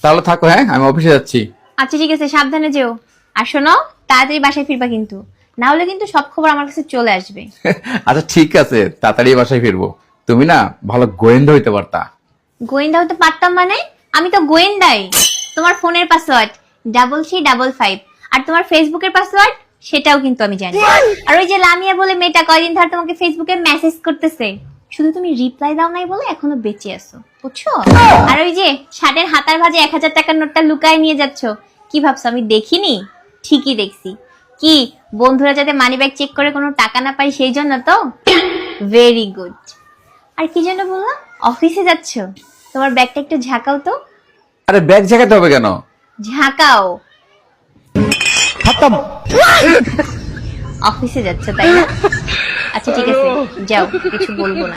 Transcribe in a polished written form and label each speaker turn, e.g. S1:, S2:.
S1: তাহলে থাকো, হ্যাঁ আমি অফিসে যাচ্ছি।
S2: আচ্ছা ঠিক আছে, সাবধানে যেও। আর শোনো, তাড়াতাড়ি বাসায় ফিরবা কিন্তু, না হলে কিন্তু সব খবর আমার কাছে চলে আসবে।
S1: আচ্ছা ঠিক আছে, তাড়াতাড়ি বাসায় ফিরবো। তুমি না ভালো গোয়েন্দা হইতে পারতা।
S2: গোয়েন্দা হতে পারতাম মানে? আমি তো গোয়েন্দাই। তোমার ফোনের পাসওয়ার্ড 3355, আর তোমার ফেসবুকের পাসওয়ার্ড সেটাও কিন্তু আমি জানি। আর ওই যে লামিয়া বলে মেয়েটা কয়দিন ধরে তোমাকে ফেসবুকে মেসেজ করতেছে, শুধু তুমি রিপ্লাই দাও নাই বলে এখনো বেঁচে আছো, বুঝছো? আর ওই যে শার্টের হাতার ভাঁজে 1000 টাকার নোটটা লুকায় নিয়ে যাচ্ছ, কি ভাবছো আমি দেখিনি? ঠিকই দেখছি। কি বন্ধুরা যাতে মানিব্যাগ চেক করে কোনো টাকা না পাই সেই জন্য তো? Very good. আর কি যেন বললাম, অফিসে যাচ্ছ? তোমার ব্যাগটা একটু ঝাঁকাও তো।
S1: আরে ব্যাগ ঝাঁকাতে হবে কেন?
S2: ঝাঁকাও।
S1: খতম।
S2: অফিসে যাচ্ছ তাই না? আচ্ছা ঠিক আছে, যাও, কিছু বলবো না।